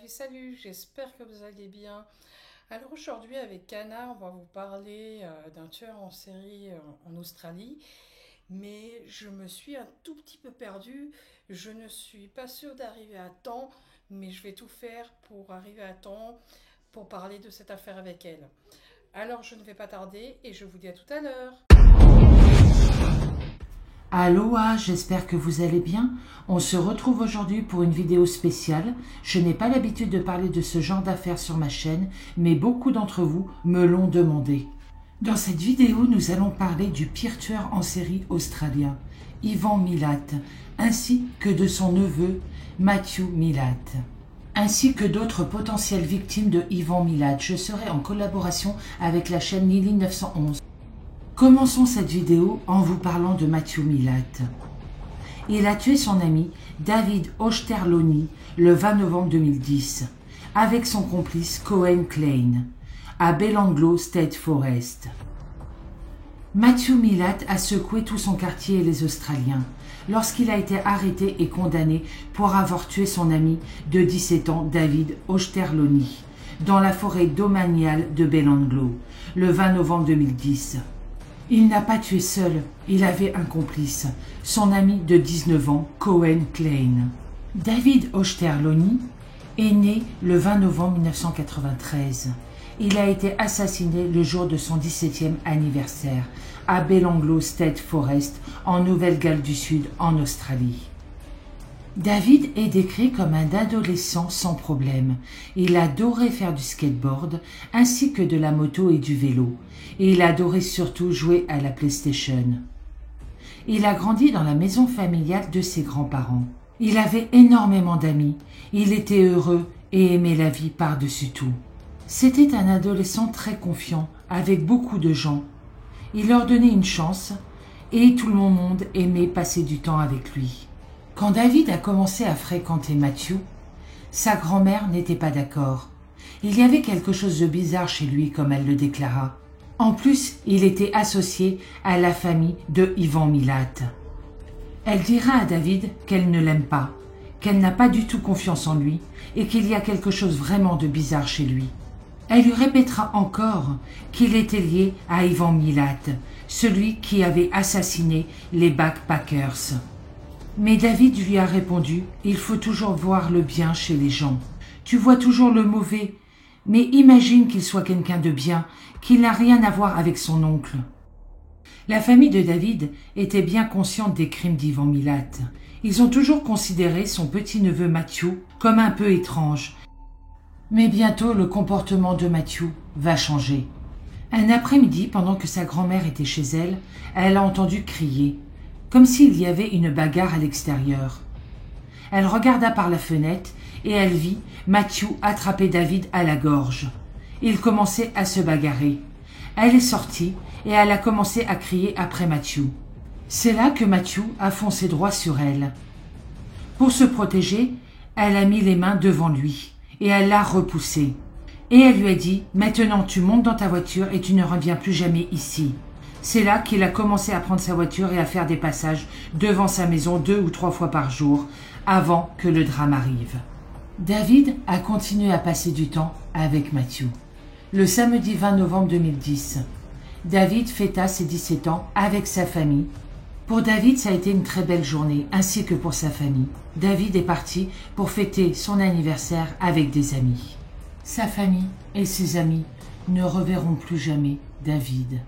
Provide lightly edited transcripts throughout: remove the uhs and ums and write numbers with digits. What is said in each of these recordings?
Salut, j'espère que vous allez bien. Alors aujourd'hui avec Anna, on va vous parler d'un tueur en série en Australie, mais je me suis un tout petit peu perdue. Je ne suis pas sûre d'arriver à temps, mais je vais tout faire pour arriver à temps pour parler de cette affaire avec elle. Alors je ne vais pas tarder et je vous dis à tout à l'heure. Aloha, j'espère que vous allez bien. On se retrouve aujourd'hui pour une vidéo spéciale. Je n'ai pas l'habitude de parler de ce genre d'affaires sur ma chaîne, mais beaucoup d'entre vous me l'ont demandé. Dans cette vidéo, nous allons parler du pire tueur en série australien, Ivan Milat, ainsi que de son neveu, Matthew Milat, ainsi que d'autres potentielles victimes de Ivan Milat. Je serai en collaboration avec la chaîne Lily 911. Commençons cette vidéo en vous parlant de Matthew Milat. Il a tué son ami David Ochterlony le 20 novembre 2010 avec son complice Cohen Klein à Belanglo State Forest. Matthew Milat a secoué tout son quartier et les Australiens lorsqu'il a été arrêté et condamné pour avoir tué son ami de 17 ans David Ochterlony dans la forêt domaniale de Belanglo le 20 novembre 2010. Il n'a pas tué seul, il avait un complice, son ami de 19 ans, Cohen Klein. David Ochterlony est né le 20 novembre 1993. Il a été assassiné le jour de son 17e anniversaire à Belanglo State Forest, en Nouvelle-Galles du Sud, en Australie. David est décrit comme un adolescent sans problème. Il adorait faire du skateboard ainsi que de la moto et du vélo. Et il adorait surtout jouer à la PlayStation. Il a grandi dans la maison familiale de ses grands-parents. Il avait énormément d'amis. Il était heureux et aimait la vie par-dessus tout. C'était un adolescent très confiant, avec beaucoup de gens. Il leur donnait une chance et tout le monde aimait passer du temps avec lui. Quand David a commencé à fréquenter Matthew, sa grand-mère n'était pas d'accord. Il y avait quelque chose de bizarre chez lui, comme elle le déclara. En plus, il était associé à la famille de Ivan Milat. Elle dira à David qu'elle ne l'aime pas, qu'elle n'a pas du tout confiance en lui et qu'il y a quelque chose vraiment de bizarre chez lui. Elle lui répétera encore qu'il était lié à Ivan Milat, celui qui avait assassiné les backpackers. Mais David lui a répondu « Il faut toujours voir le bien chez les gens. Tu vois toujours le mauvais, mais imagine qu'il soit quelqu'un de bien, qu'il n'a rien à voir avec son oncle. » La famille de David était bien consciente des crimes d'Ivan Milat. Ils ont toujours considéré son petit-neveu Matthew comme un peu étrange. Mais bientôt, le comportement de Matthew va changer. Un après-midi, pendant que sa grand-mère était chez elle, elle a entendu crier, comme s'il y avait une bagarre à l'extérieur. Elle regarda par la fenêtre et elle vit Matthew attraper David à la gorge. Ils commençaient à se bagarrer. Elle est sortie et elle a commencé à crier après Matthew. C'est là que Matthew a foncé droit sur elle. Pour se protéger, elle a mis les mains devant lui et elle l'a repoussé. Et elle lui a dit « Maintenant tu montes dans ta voiture et tu ne reviens plus jamais ici ». C'est là qu'il a commencé à prendre sa voiture et à faire des passages devant sa maison 2 ou 3 fois par jour avant que le drame arrive. David a continué à passer du temps avec Matthew. Le samedi 20 novembre 2010, David fêta ses 17 ans avec sa famille. Pour David, ça a été une très belle journée, ainsi que pour sa famille. David est parti pour fêter son anniversaire avec des amis. Sa famille et ses amis ne reverront plus jamais David.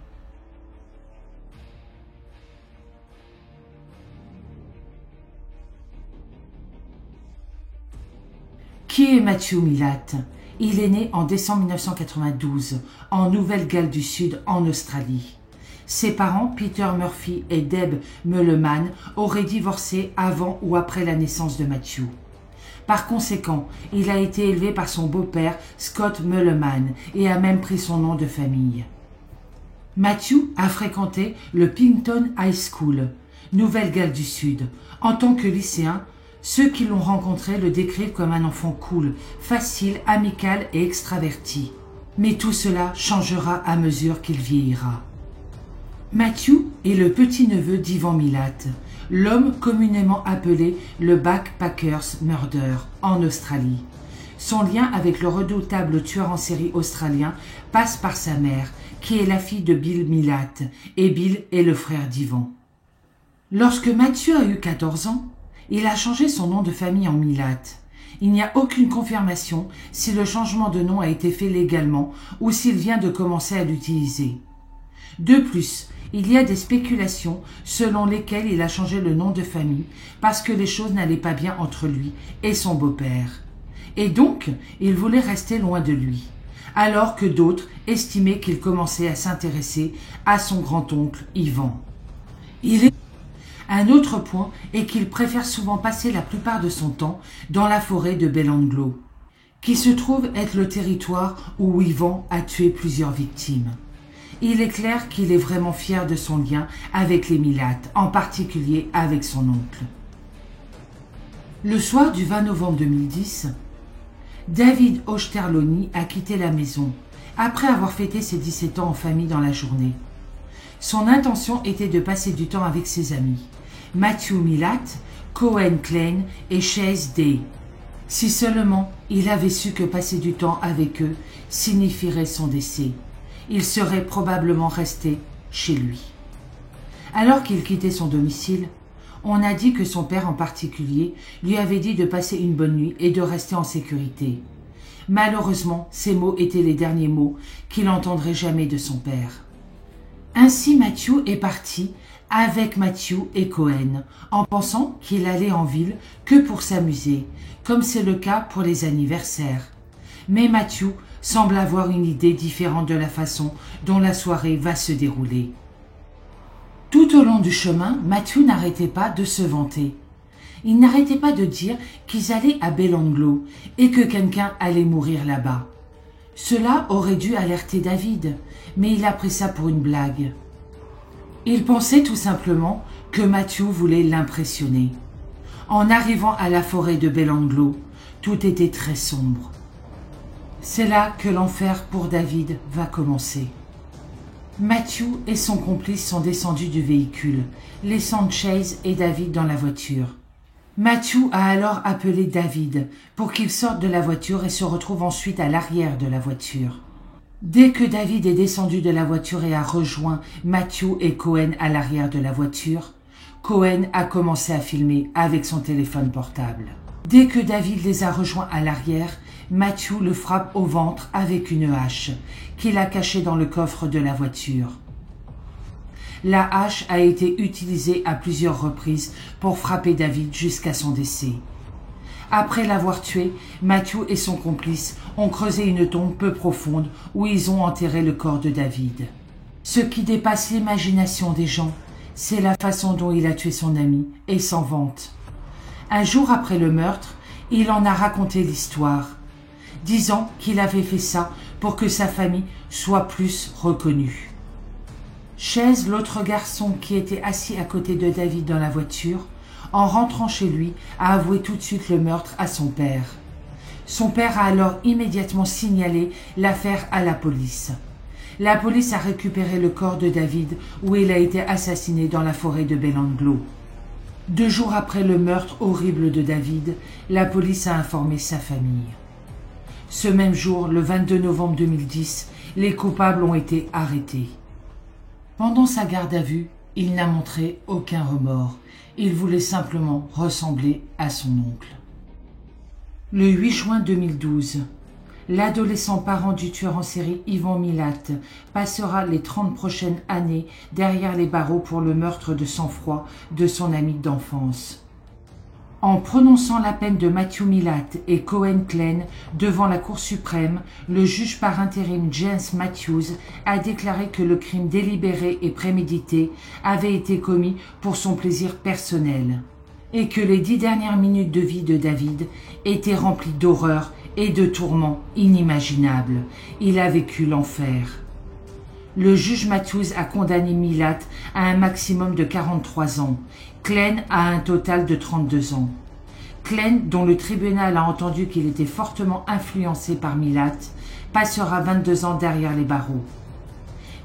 Qui est Matthew Milat? Il est né en décembre 1992 en Nouvelle-Galles du Sud en Australie. Ses parents, Peter Murphy et Deb Mulleman, auraient divorcé avant ou après la naissance de Matthew. Par conséquent, il a été élevé par son beau-père Scott Mulleman et a même pris son nom de famille. Matthew a fréquenté le Picton High School, Nouvelle-Galles du Sud, en tant que lycéen. Ceux qui l'ont rencontré le décrivent comme un enfant cool, facile, amical et extraverti. Mais tout cela changera à mesure qu'il vieillira. Matthew est le petit-neveu d'Ivan Milat. l'homme communément appelé le Backpackers Murder en Australie. Son lien avec le redoutable tueur en série australien passe par sa mère, qui est la fille de Bill Milat, et Bill est le frère d'Ivan. Lorsque Matthew a eu 14 ans, il a changé son nom de famille en Milat. Il n'y a aucune confirmation si le changement de nom a été fait légalement ou s'il vient de commencer à l'utiliser. De plus, il y a des spéculations selon lesquelles il a changé le nom de famille parce que les choses n'allaient pas bien entre lui et son beau-père. Et donc, il voulait rester loin de lui, alors que d'autres estimaient qu'il commençait à s'intéresser à son grand-oncle Ivan. Un autre point est qu'il préfère souvent passer la plupart de son temps dans la forêt de Belanglo, qui se trouve être le territoire où Ivan a tué plusieurs victimes. Il est clair qu'il est vraiment fier de son lien avec les Milates, en particulier avec son oncle. Le soir du 20 novembre 2010, David Osterloni a quitté la maison, après avoir fêté ses 17 ans en famille dans la journée. Son intention était de passer du temps avec ses amis, Matthew Milat, Cohen Klein et Chase Day. Si seulement il avait su que passer du temps avec eux signifierait son décès, il serait probablement resté chez lui. Alors qu'il quittait son domicile, on a dit que son père en particulier lui avait dit de passer une bonne nuit et de rester en sécurité. Malheureusement, ces mots étaient les derniers mots qu'il entendrait jamais de son père. Ainsi Matthew est parti avec Matthew et Cohen, en pensant qu'il allait en ville que pour s'amuser, comme c'est le cas pour les anniversaires. Mais Matthew semble avoir une idée différente de la façon dont la soirée va se dérouler. Tout au long du chemin, Matthew n'arrêtait pas de se vanter. Il n'arrêtait pas de dire qu'ils allaient à Belanglo et que quelqu'un allait mourir là-bas. Cela aurait dû alerter David, mais il a pris ça pour une blague. Il pensait tout simplement que Matthew voulait l'impressionner. En arrivant à la forêt de Belanglo, tout était très sombre. C'est là que l'enfer pour David va commencer. Matthew et son complice sont descendus du véhicule, laissant Chase et David dans la voiture. Matthew a alors appelé David pour qu'il sorte de la voiture et se retrouve ensuite à l'arrière de la voiture. Dès que David est descendu de la voiture et a rejoint Matthew et Cohen à l'arrière de la voiture, Cohen a commencé à filmer avec son téléphone portable. Dès que David les a rejoints à l'arrière, Matthew le frappe au ventre avec une hache qu'il a cachée dans le coffre de la voiture. La hache a été utilisée à plusieurs reprises pour frapper David jusqu'à son décès. Après l'avoir tué, Matthew et son complice ont creusé une tombe peu profonde où ils ont enterré le corps de David. Ce qui dépasse l'imagination des gens, c'est la façon dont il a tué son ami et s'en vante. Un jour après le meurtre, il en a raconté l'histoire, disant qu'il avait fait ça pour que sa famille soit plus reconnue. Chase, l'autre garçon qui était assis à côté de David dans la voiture, en rentrant chez lui, a avoué tout de suite le meurtre à son père. Son père a alors immédiatement signalé l'affaire à la police. La police a récupéré le corps de David où il a été assassiné dans la forêt de Belanglo. 2 jours après le meurtre horrible de David, la police a informé sa famille. Ce même jour, le 22 novembre 2010, les coupables ont été arrêtés. Pendant sa garde à vue, il n'a montré aucun remords. Il voulait simplement ressembler à son oncle. Le 8 juin 2012, l'adolescent parent du tueur en série Ivan Milat passera les 30 prochaines années derrière les barreaux pour le meurtre de sang-froid de son ami d'enfance. En prononçant la peine de Matthew Milat et Cohen Klein devant la Cour suprême, le juge par intérim James Matthews a déclaré que le crime délibéré et prémédité avait été commis pour son plaisir personnel et que les 10 dernières minutes de vie de David étaient remplies d'horreur et de tourments inimaginables. Il a vécu l'enfer. Le juge Matthews a condamné Milat à un maximum de 43 ans, Klein à un total de 32 ans. Klein, dont le tribunal a entendu qu'il était fortement influencé par Milat, passera 22 ans derrière les barreaux.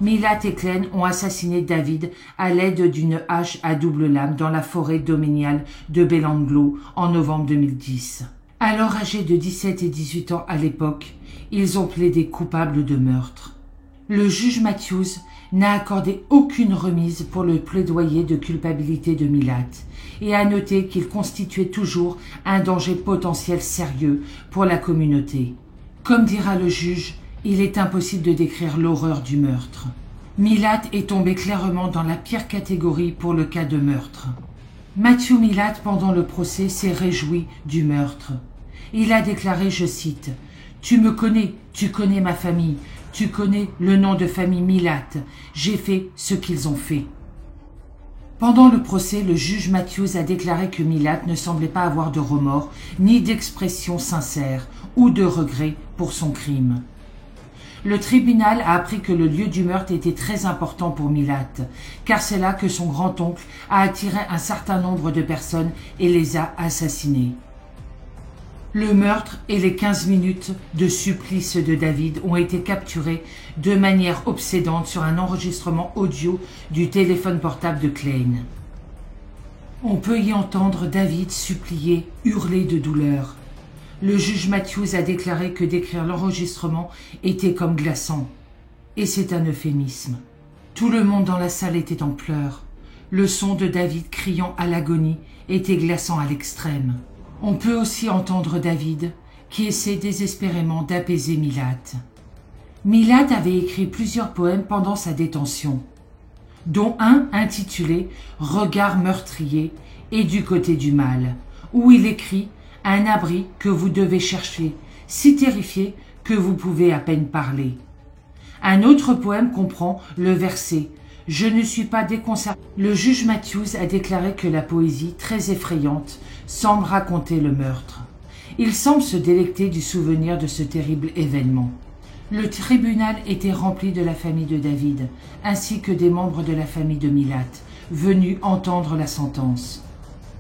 Milat et Glenn ont assassiné David à l'aide d'une hache à double lame dans la forêt domaniale de Belanglo en novembre 2010. Alors âgés de 17 et 18 ans à l'époque, ils ont plaidé coupables de meurtre. Le juge Matthews n'a accordé aucune remise pour le plaidoyer de culpabilité de Milat et a noté qu'il constituait toujours un danger potentiel sérieux pour la communauté. Comme dira le juge, il est impossible de décrire l'horreur du meurtre. Milat est tombé clairement dans la pire catégorie pour le cas de meurtre. Matthew Milat, pendant le procès, s'est réjoui du meurtre. Il a déclaré, je cite, « Tu me connais, tu connais ma famille, tu connais le nom de famille Milat, j'ai fait ce qu'ils ont fait. » Pendant le procès, le juge Matthews a déclaré que Milat ne semblait pas avoir de remords, ni d'expression sincère ou de regret pour son crime. Le tribunal a appris que le lieu du meurtre était très important pour Milat, car c'est là que son grand-oncle a attiré un certain nombre de personnes et les a assassinées. Le meurtre et les 15 minutes de supplice de David ont été capturés de manière obsédante sur un enregistrement audio du téléphone portable de Glenn. On peut y entendre David supplier, hurler de douleur. Le juge Matthews a déclaré que décrire l'enregistrement était comme glaçant. Et c'est un euphémisme. Tout le monde dans la salle était en pleurs. Le son de David criant à l'agonie était glaçant à l'extrême. On peut aussi entendre David qui essaie désespérément d'apaiser Milat. Milat avait écrit plusieurs poèmes pendant sa détention, dont un intitulé « Regard meurtrier » et « Du côté du mal », où il écrit « Un abri que vous devez chercher, si terrifié que vous pouvez à peine parler. » Un autre poème comprend le verset « Je ne suis pas déconcerté ». Le juge Matthews a déclaré que la poésie, très effrayante, semble raconter le meurtre. Il semble se délecter du souvenir de ce terrible événement. Le tribunal était rempli de la famille de David, ainsi que des membres de la famille de Milat, venus entendre la sentence.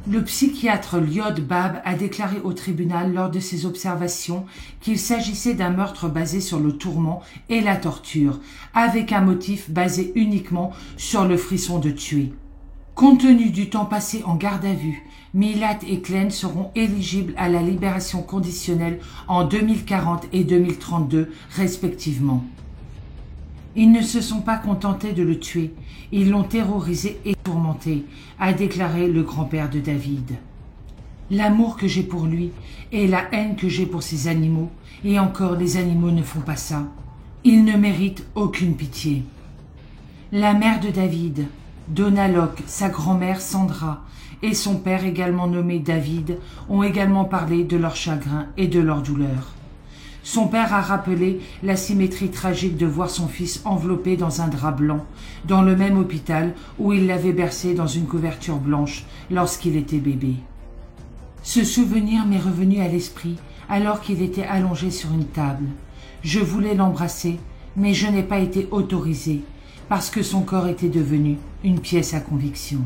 Le psychiatre Liod Bab a déclaré au tribunal lors de ses observations qu'il s'agissait d'un meurtre basé sur le tourment et la torture, avec un motif basé uniquement sur le frisson de tuer. Compte tenu du temps passé en garde à vue, Milat et Glenn seront éligibles à la libération conditionnelle en 2040 et 2032 respectivement. Ils ne se sont pas contentés de le tuer, ils l'ont terrorisé et tourmenté, a déclaré le grand-père de David. L'amour que j'ai pour lui et la haine que j'ai pour ces animaux, et encore les animaux ne font pas ça. Ils ne méritent aucune pitié. La mère de David, Donna Locke, sa grand-mère Sandra et son père également nommé David ont également parlé de leur chagrin et de leur douleur. Son père a rappelé la symétrie tragique de voir son fils enveloppé dans un drap blanc, dans le même hôpital où il l'avait bercé dans une couverture blanche lorsqu'il était bébé. Ce souvenir m'est revenu à l'esprit alors qu'il était allongé sur une table. Je voulais l'embrasser, mais je n'ai pas été autorisée parce que son corps était devenu une pièce à conviction.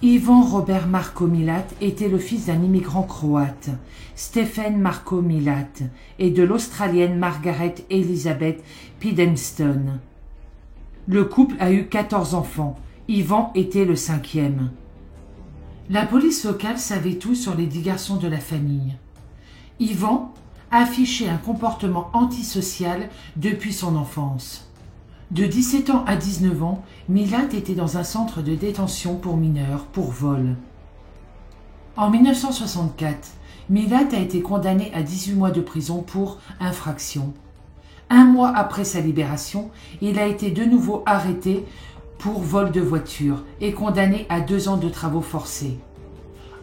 Ivan Robert Marko Milat était le fils d'un immigrant croate, Stephen Marko Milat, et de l'Australienne Margaret Elizabeth Pidenston. Le couple a eu 14 enfants. Ivan était le 5e. La police locale savait tout sur les 10 garçons de la famille. Ivan affichait un comportement antisocial depuis son enfance. De 17 ans à 19 ans, Milat était dans un centre de détention pour mineurs pour vol. En 1964, Milat a été condamné à 18 mois de prison pour infraction. Un mois après sa libération, il a été de nouveau arrêté pour vol de voiture et condamné à 2 ans de travaux forcés.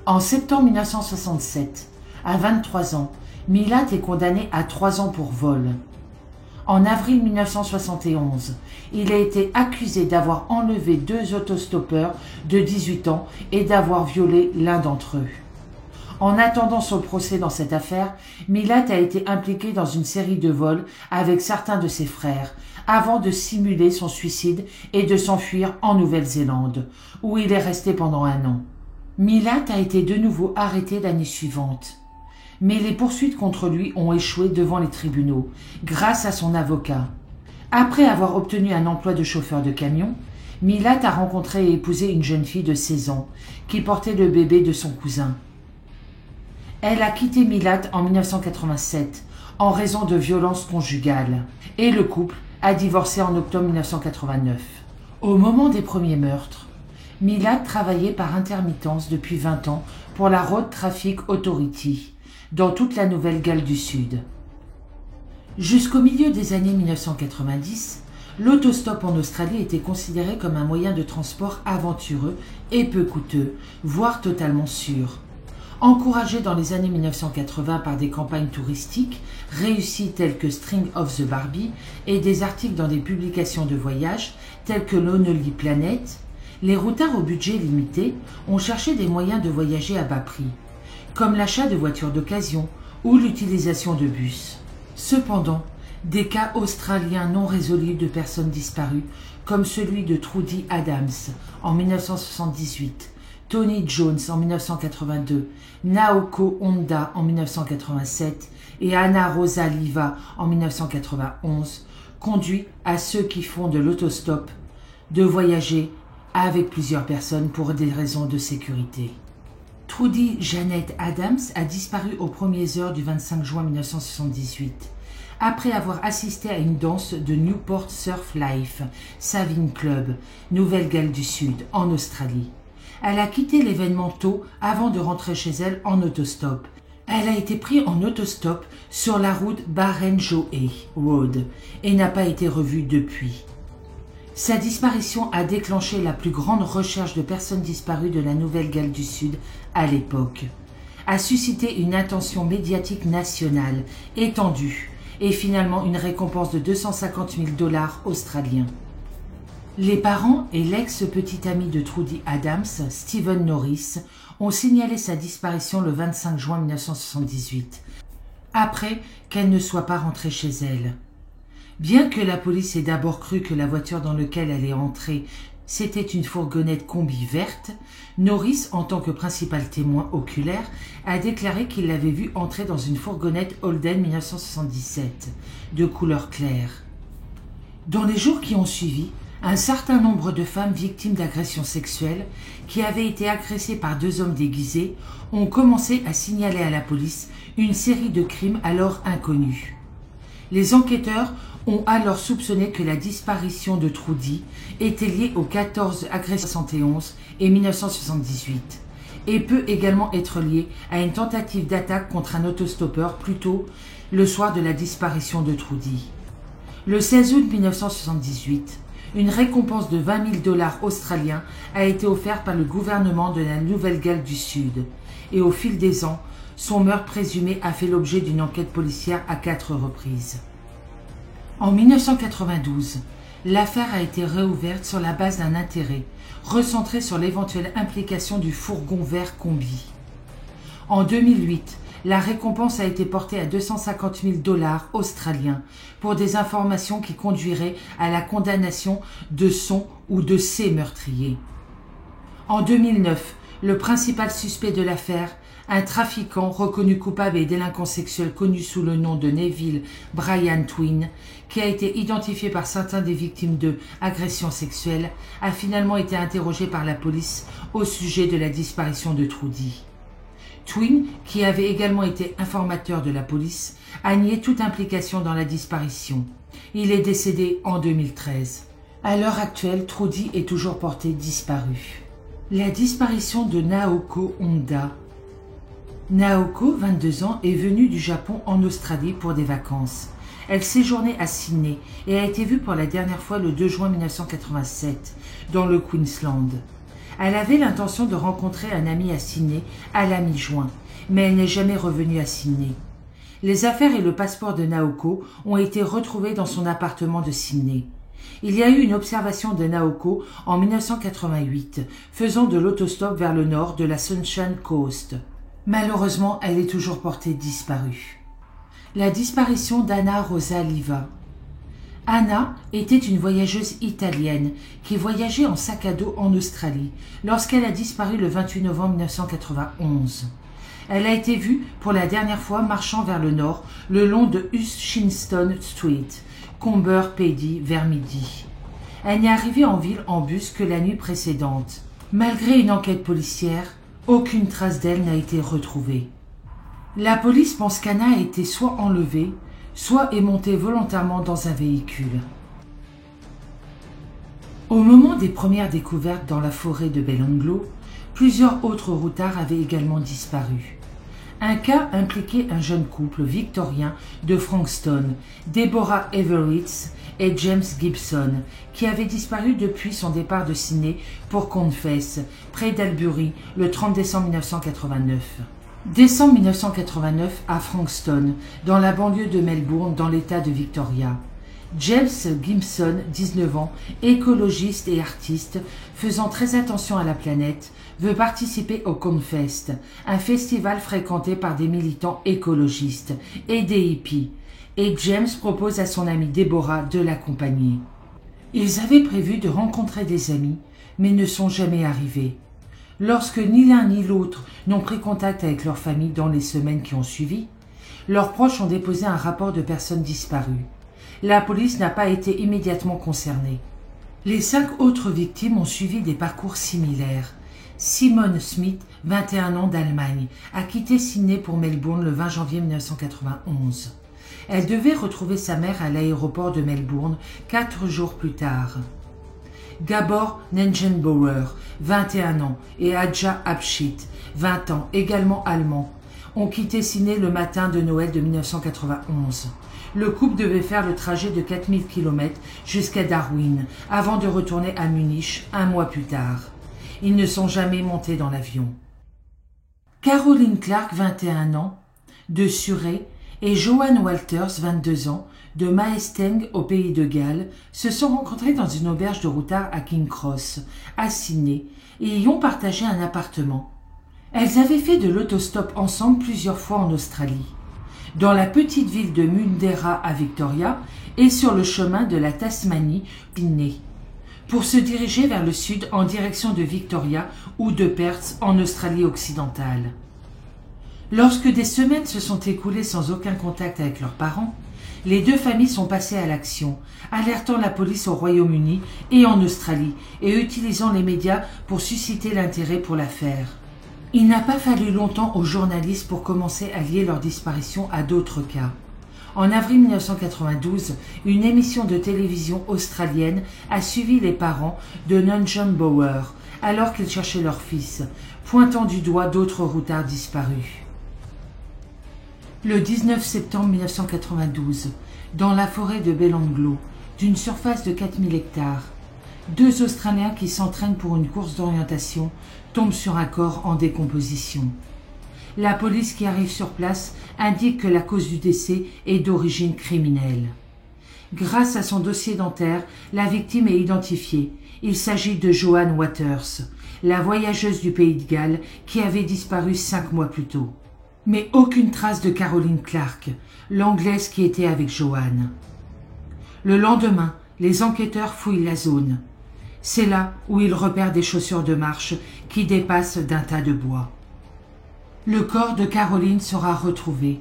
En septembre 1967, à 23 ans, Milat est condamné à 3 ans pour vol. En avril 1971, il a été accusé d'avoir enlevé 2 autostoppeurs de 18 ans et d'avoir violé l'un d'entre eux. En attendant son procès dans cette affaire, Milat a été impliqué dans une série de vols avec certains de ses frères, avant de simuler son suicide et de s'enfuir en Nouvelle-Zélande, où il est resté pendant 1 an. Milat a été de nouveau arrêté l'année suivante. Mais les poursuites contre lui ont échoué devant les tribunaux, grâce à son avocat. Après avoir obtenu un emploi de chauffeur de camion, Milat a rencontré et épousé une jeune fille de 16 ans, qui portait le bébé de son cousin. Elle a quitté Milat en 1987 en raison de violences conjugales, et le couple a divorcé en octobre 1989. Au moment des premiers meurtres, Milat travaillait par intermittence depuis 20 ans pour la Road Traffic Authority, dans toute la Nouvelle-Galles du Sud. Jusqu'au milieu des années 1990, l'autostop en Australie était considéré comme un moyen de transport aventureux et peu coûteux, voire totalement sûr. Encouragé dans les années 1980 par des campagnes touristiques réussies telles que String of the Barbie et des articles dans des publications de voyage telles que Lonely Planet, les routards au budget limité ont cherché des moyens de voyager à bas prix, comme l'achat de voitures d'occasion ou l'utilisation de bus. Cependant, des cas australiens non résolus de personnes disparues, comme celui de Trudi Adams en 1978, Tony Jones en 1982, Naoko Honda en 1987 et Anna Rosa Liva en 1991, conduit à ceux qui font de l'autostop de voyager avec plusieurs personnes pour des raisons de sécurité. Trudi Janet Adams a disparu aux premières heures du 25 juin 1978, après avoir assisté à une danse de Newport Surf Life Saving Club, Nouvelle-Galles du Sud, en Australie. Elle a quitté l'événement tôt avant de rentrer chez elle en autostop. Elle a été prise en autostop sur la route Barrenjoey Road et n'a pas été revue depuis. Sa disparition a déclenché la plus grande recherche de personnes disparues de la Nouvelle-Galles du Sud à l'époque, a suscité une attention médiatique nationale étendue et finalement une récompense de 250 000 $ australiens. Les parents et l'ex-petit ami de Trudi Adams, Stephen Norris, ont signalé sa disparition le 25 juin 1978, après qu'elle ne soit pas rentrée chez elle. Bien que la police ait d'abord cru que la voiture dans laquelle elle est entrée c'était une fourgonnette combi verte, Norris, en tant que principal témoin oculaire, a déclaré qu'il l'avait vue entrer dans une fourgonnette Holden 1977, de couleur claire. Dans les jours qui ont suivi, un certain nombre de femmes victimes d'agressions sexuelles, qui avaient été agressées par 2 hommes déguisés, ont commencé à signaler à la police une série de crimes alors inconnus. Les enquêteurs ont alors soupçonné que la disparition de Trudi était liée aux 14 agressions 71 et 1978 et peut également être liée à une tentative d'attaque contre un autostoppeur plus tôt le soir de la disparition de Trudi. Le 16 août 1978, une récompense de 20 000 $ australiens a été offerte par le gouvernement de la Nouvelle-Galles du Sud et au fil des ans, son meurtre présumé a fait l'objet d'une enquête policière à 4 reprises. En 1992, l'affaire a été réouverte sur la base d'un intérêt, recentré sur l'éventuelle implication du fourgon vert combi. En 2008, la récompense a été portée à 250 000 $ australiens pour des informations qui conduiraient à la condamnation de son ou de ses meurtriers. En 2009, le principal suspect de l'affaire, un trafiquant reconnu coupable et délinquant sexuel connu sous le nom de Neville Brian Twin, qui a été identifié par certains des victimes de agressions sexuelles, a finalement été interrogé par la police au sujet de la disparition de Trudi. Twin, qui avait également été informateur de la police, a nié toute implication dans la disparition. Il est décédé en 2013. À l'heure actuelle, Trudi est toujours porté disparu. La disparition de Naoko Honda. Naoko, 22 ans, est venue du Japon en Australie pour des vacances. Elle séjournait à Sydney et a été vue pour la dernière fois le 2 juin 1987, dans le Queensland. Elle avait l'intention de rencontrer un ami à Sydney à la mi-juin, mais elle n'est jamais revenue à Sydney. Les affaires et le passeport de Naoko ont été retrouvés dans son appartement de Sydney. Il y a eu une observation de Naoko en 1988, faisant de l'autostop vers le nord de la Sunshine Coast. Malheureusement, elle est toujours portée disparue. La disparition d'Anna Rosa Liva. Anna était une voyageuse italienne qui voyageait en sac à dos en Australie lorsqu'elle a disparu le 28 novembre 1991. Elle a été vue pour la dernière fois marchant vers le nord le long de Hutchinson Street, Comber Pedy, vers midi. Elle n'est arrivée en ville en bus que la nuit précédente. Malgré une enquête policière, aucune trace d'elle n'a été retrouvée. La police pense qu'Anna a été soit enlevée, soit est montée volontairement dans un véhicule. Au moment des premières découvertes dans la forêt de Belanglo, plusieurs autres routards avaient également disparu. Un cas impliquait un jeune couple victorien de Frankston, Deborah Everett et James Gibson, qui avait disparu depuis son départ de Sydney pour Confess, près d'Albury, le 30 décembre 1989. Décembre 1989 à Frankston, dans la banlieue de Melbourne, dans l'État de Victoria. James Gibson, 19 ans, écologiste et artiste, faisant très attention à la planète, veut participer au Confest, un festival fréquenté par des militants écologistes et des hippies, et James propose à son amie Deborah de l'accompagner. Ils avaient prévu de rencontrer des amis, mais ne sont jamais arrivés. Lorsque ni l'un ni l'autre n'ont pris contact avec leur famille dans les semaines qui ont suivi, leurs proches ont déposé un rapport de personnes disparues. La police n'a pas été immédiatement concernée. Les 5 autres victimes ont suivi des parcours similaires. Simone Smith, 21 ans d'Allemagne, a quitté Sydney pour Melbourne le 20 janvier 1991. Elle devait retrouver sa mère à l'aéroport de Melbourne 4 jours plus tard. Gabor Nengenbauer, 21 ans, et Adja Abschied, 20 ans, également allemands, ont quitté Sydney le matin de Noël de 1991. Le couple devait faire le trajet de 4000 km jusqu'à Darwin avant de retourner à Munich un mois plus tard. Ils ne sont jamais montés dans l'avion. Caroline Clark, 21 ans, de Surrey, et Joanne Walters, 22 ans, de Maesteg au pays de Galles, se sont rencontrés dans une auberge de routard à King Cross, à Sydney, et y ont partagé un appartement. Elles avaient fait de l'autostop ensemble plusieurs fois en Australie, dans la petite ville de Mundera à Victoria et sur le chemin de la Tasmanie, Sydney, pour se diriger vers le sud en direction de Victoria ou de Perth en Australie occidentale. Lorsque des semaines se sont écoulées sans aucun contact avec leurs parents, les 2 familles sont passées à l'action, alertant la police au Royaume-Uni et en Australie et utilisant les médias pour susciter l'intérêt pour l'affaire. Il n'a pas fallu longtemps aux journalistes pour commencer à lier leur disparition à d'autres cas. En avril 1992, une émission de télévision australienne a suivi les parents de Nengenbauer alors qu'ils cherchaient leur fils, pointant du doigt d'autres routards disparus. Le 19 septembre 1992, dans la forêt de Belanglo, d'une surface de 4000 hectares, 2 Australiens qui s'entraînent pour une course d'orientation tombent sur un corps en décomposition. La police qui arrive sur place indique que la cause du décès est d'origine criminelle. Grâce à son dossier dentaire, la victime est identifiée. Il s'agit de Joanne Waters, la voyageuse du pays de Galles qui avait disparu 5 mois plus tôt. Mais aucune trace de Caroline Clark, l'Anglaise qui était avec Joanne. Le lendemain, les enquêteurs fouillent la zone. C'est là où ils repèrent des chaussures de marche qui dépassent d'un tas de bois. Le corps de Caroline sera retrouvé.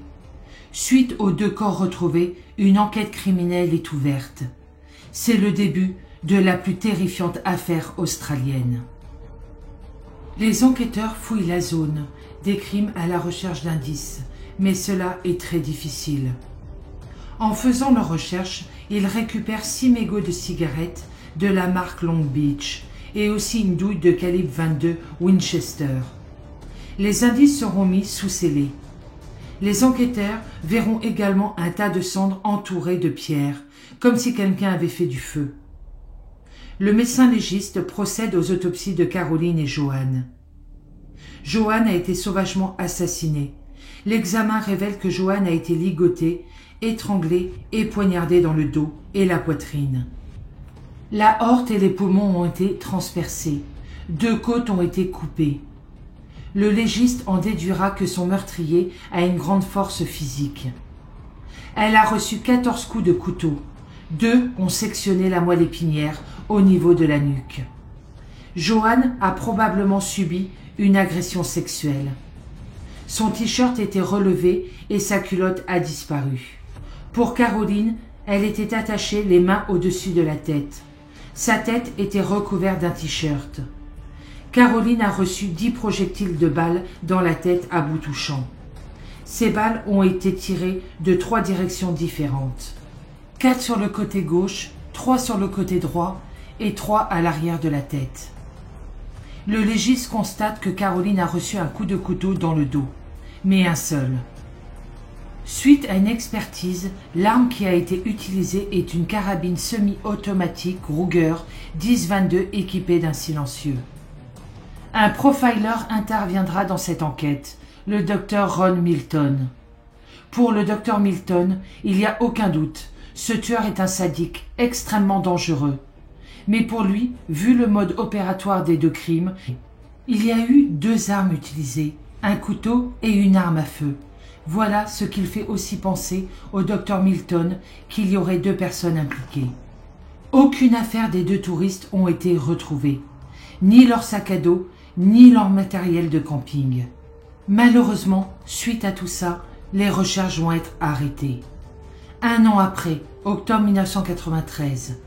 Suite aux 2 corps retrouvés, une enquête criminelle est ouverte. C'est le début de la plus terrifiante affaire australienne. Les enquêteurs fouillent la zone des crimes à la recherche d'indices, mais cela est très difficile. En faisant leurs recherches, ils récupèrent 6 mégots de cigarettes de la marque Long Beach et aussi une douille de calibre 22 Winchester. Les indices seront mis sous scellé. Les enquêteurs verront également un tas de cendres entourées de pierres, comme si quelqu'un avait fait du feu. Le médecin légiste procède aux autopsies de Caroline et Joanne. Joanne a été sauvagement assassinée. L'examen révèle que Joanne a été ligotée, étranglée et poignardée dans le dos et la poitrine. La aorte et les poumons ont été transpercés. 2 côtes ont été coupées. Le légiste en déduira que son meurtrier a une grande force physique. Elle a reçu 14 coups de couteau. 2 ont sectionné la moelle épinière au niveau de la nuque. Joanne a probablement subi une agression sexuelle. Son t-shirt était relevé et sa culotte a disparu. Pour Caroline, elle était attachée les mains au-dessus de la tête. Sa tête était recouverte d'un t-shirt. Caroline a reçu 10 projectiles de balles dans la tête à bout touchant. Ces balles ont été tirées de 3 directions différentes. 4 sur le côté gauche, 3 sur le côté droit et 3 à l'arrière de la tête. Le légiste constate que Caroline a reçu un coup de couteau dans le dos, mais un seul. Suite à une expertise, l'arme qui a été utilisée est une carabine semi-automatique Ruger 10-22 équipée d'un silencieux. Un profiler interviendra dans cette enquête, le docteur Ron Milton. Pour le docteur Milton, il n'y a aucun doute, ce tueur est un sadique extrêmement dangereux. Mais pour lui, vu le mode opératoire des 2 crimes, il y a eu 2 armes utilisées, un couteau et une arme à feu. Voilà ce qu'il fait aussi penser au docteur Milton qu'il y aurait 2 personnes impliquées. Aucune affaire des 2 touristes ont été retrouvées, ni leur sac à dos, ni leur matériel de camping. Malheureusement, suite à tout ça, les recherches vont être arrêtées. 1 an après, octobre 1993,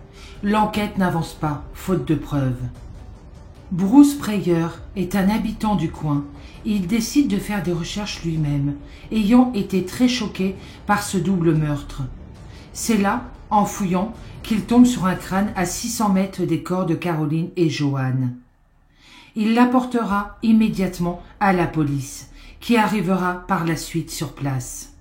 l'enquête n'avance pas, faute de preuves. Bruce Prayer est un habitant du coin. Il décide de faire des recherches lui-même, ayant été très choqué par ce double meurtre. C'est là, en fouillant, qu'il tombe sur un crâne à 600 mètres des corps de Caroline et Joanne. Il l'apportera immédiatement à la police, qui arrivera par la suite sur place.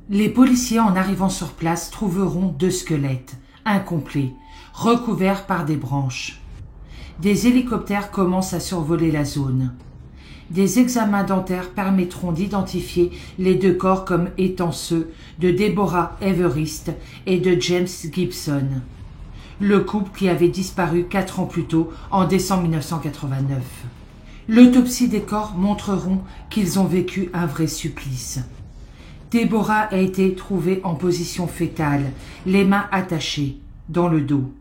Les policiers, en arrivant sur place, trouveront 2 squelettes, incomplets, recouverts par des branches. Des hélicoptères commencent à survoler la zone. Des examens dentaires permettront d'identifier les 2 corps comme étant ceux de Deborah Everest et de James Gibson, le couple qui avait disparu 4 ans plus tôt, en décembre 1989. L'autopsie des corps montreront qu'ils ont vécu un vrai supplice. Deborah a été trouvée en position fétale, les mains attachées, dans le dos.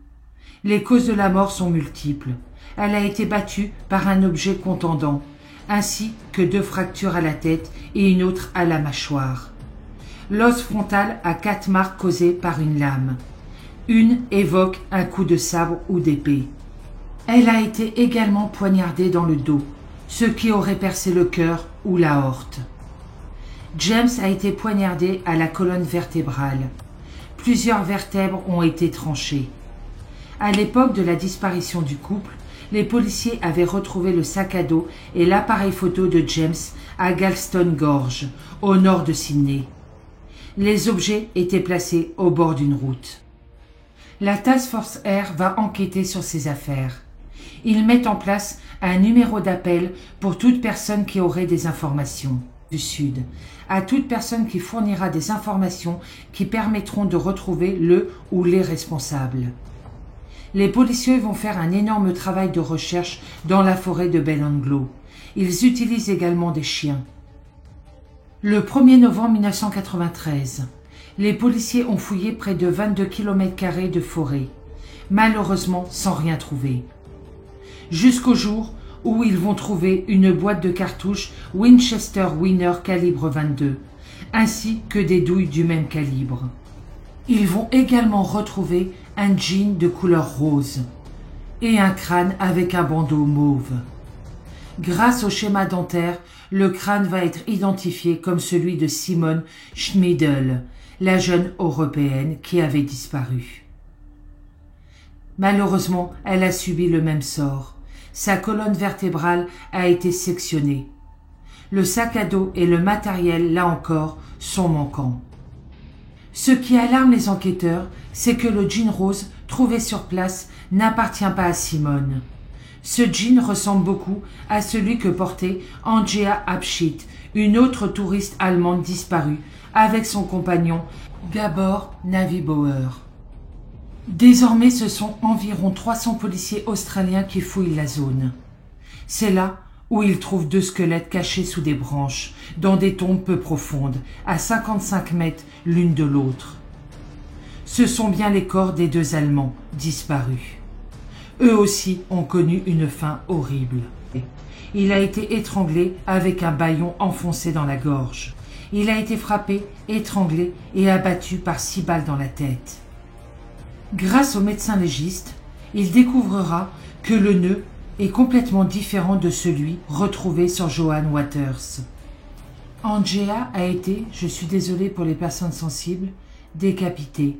Les causes de la mort sont multiples. Elle a été battue par un objet contondant, ainsi que 2 fractures à la tête et une autre à la mâchoire. L'os frontal a 4 marques causées par une lame. Une évoque un coup de sabre ou d'épée. Elle a été également poignardée dans le dos, ce qui aurait percé le cœur ou l'aorte. James a été poignardé à la colonne vertébrale. Plusieurs vertèbres ont été tranchées. À l'époque de la disparition du couple, les policiers avaient retrouvé le sac à dos et l'appareil photo de James à Galston Gorge, au nord de Sydney. Les objets étaient placés au bord d'une route. La Task Force R va enquêter sur ces affaires. Ils mettent en place un numéro d'appel pour toute personne qui aurait des informations du Sud, à toute personne qui fournira des informations qui permettront de retrouver le ou les responsables. Les policiers vont faire un énorme travail de recherche dans la forêt de Belanglo. Ils utilisent également des chiens. Le 1er novembre 1993, les policiers ont fouillé près de 22 km² de forêt, malheureusement sans rien trouver. Jusqu'au jour où ils vont trouver une boîte de cartouches Winchester Winner calibre 22, ainsi que des douilles du même calibre. Ils vont également retrouver un jean de couleur rose et un crâne avec un bandeau mauve. Grâce au schéma dentaire, le crâne va être identifié comme celui de Simone Schmidl, la jeune Européenne qui avait disparu. Malheureusement, elle a subi le même sort. Sa colonne vertébrale a été sectionnée. Le sac à dos et le matériel, là encore, sont manquants. Ce qui alarme les enquêteurs, c'est que le jean rose trouvé sur place n'appartient pas à Simone. Ce jean ressemble beaucoup à celui que portait Angea Abschied, une autre touriste allemande disparue, avec son compagnon Gabor Navibauer. Désormais, ce sont environ 300 policiers australiens qui fouillent la zone. C'est là où ils trouvent 2 squelettes cachés sous des branches, dans des tombes peu profondes, à 55 mètres l'une de l'autre. Ce sont bien les corps des 2 Allemands disparus. Eux aussi ont connu une fin horrible. Il a été étranglé avec un bâillon enfoncé dans la gorge. Il a été frappé, étranglé et abattu par 6 balles dans la tête. Grâce au médecin légiste, il découvrira que le nœud est complètement différent de celui retrouvé sur Johan Waters. Angea a été, je suis désolé pour les personnes sensibles, décapitée,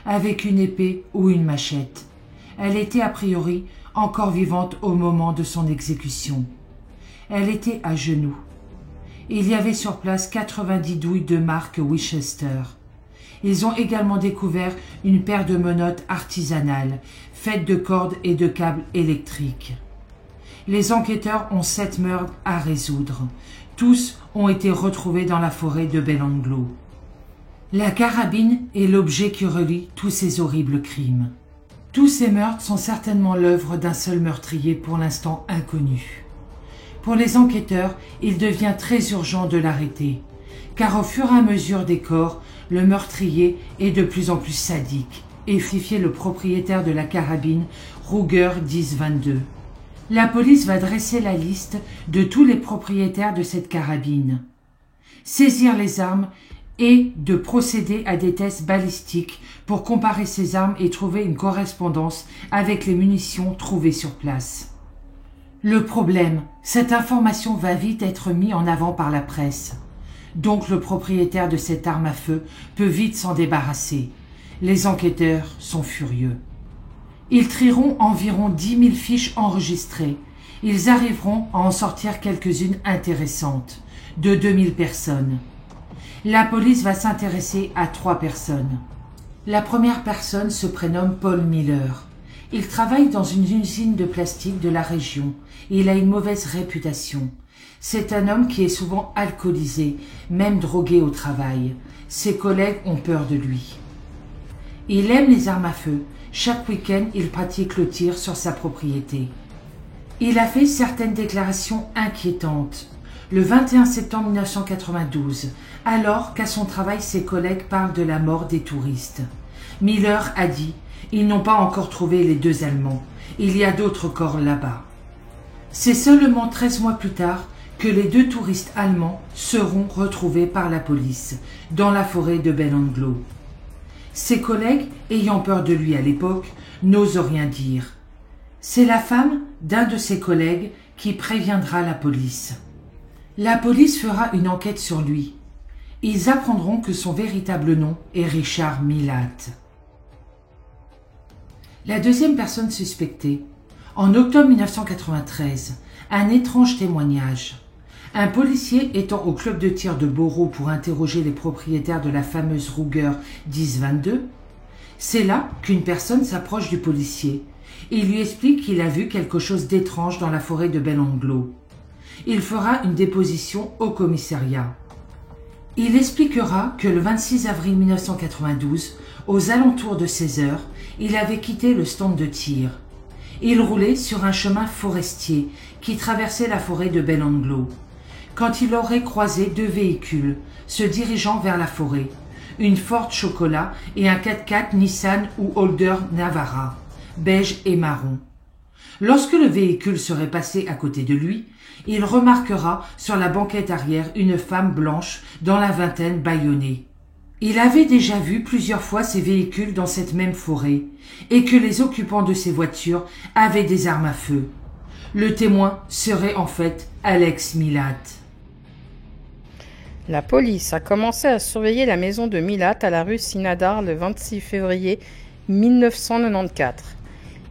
avec une épée ou une machette. Elle était a priori encore vivante au moment de son exécution. Elle était à genoux. Il y avait sur place 90 douilles de marque Winchester. Ils ont également découvert une paire de menottes artisanales, faites de cordes et de câbles électriques. Les enquêteurs ont 7 meurtres à résoudre. Tous ont été retrouvés dans la forêt de Belanglo. La carabine est l'objet qui relie tous ces horribles crimes. Tous ces meurtres sont certainement l'œuvre d'un seul meurtrier pour l'instant inconnu. Pour les enquêteurs, il devient très urgent de l'arrêter, car au fur et à mesure des corps, le meurtrier est de plus en plus sadique et fifier le propriétaire de la carabine Ruger 10-22. La police va dresser la liste de tous les propriétaires de cette carabine, saisir les armes et de procéder à des tests balistiques pour comparer ces armes et trouver une correspondance avec les munitions trouvées sur place. Le problème, cette information va vite être mise en avant par la presse. Donc le propriétaire de cette arme à feu peut vite s'en débarrasser. Les enquêteurs sont furieux. Ils trieront environ 10 000 fiches enregistrées. Ils arriveront à en sortir quelques-unes intéressantes, de 2000 personnes. La police va s'intéresser à 3 personnes. La première personne se prénomme Paul Miller. Il travaille dans une usine de plastique de la région et il a une mauvaise réputation. C'est un homme qui est souvent alcoolisé, même drogué au travail. Ses collègues ont peur de lui. Il aime les armes à feu. Chaque week-end, il pratique le tir sur sa propriété. Il a fait certaines déclarations inquiétantes. Le 21 septembre 1992, alors qu'à son travail, ses collègues parlent de la mort des touristes. Miller a dit « Ils n'ont pas encore trouvé les 2 Allemands. Il y a d'autres corps là-bas. » C'est seulement 13 mois plus tard que les 2 touristes allemands seront retrouvés par la police dans la forêt de Belanglo. Ses collègues, ayant peur de lui à l'époque, n'osent rien dire. C'est la femme d'un de ses collègues qui préviendra la police. La police fera une enquête sur lui. Ils apprendront que son véritable nom est Richard Milat. La deuxième personne suspectée. En octobre 1993, un étrange témoignage. Un policier étant au club de tir de Boro pour interroger les propriétaires de la fameuse Ruger 10-22, c'est là qu'une personne s'approche du policier et lui explique qu'il a vu quelque chose d'étrange dans la forêt de Belanglo. Il fera une déposition au commissariat. Il expliquera que le 26 avril 1992, aux alentours de 16 heures, il avait quitté le stand de tir. Il roulait sur un chemin forestier qui traversait la forêt de Belanglo, quand il aurait croisé 2 véhicules se dirigeant vers la forêt, une Ford Chocolat et un 4x4 Nissan ou Holder Navara, beige et marron. Lorsque le véhicule serait passé à côté de lui, il remarquera sur la banquette arrière une femme blanche dans la vingtaine bâillonnée. Il avait déjà vu plusieurs fois ces véhicules dans cette même forêt et que les occupants de ces voitures avaient des armes à feu. Le témoin serait en fait Alex Milat. La police a commencé à surveiller la maison de Milat à la rue Sinadar le 26 février 1994.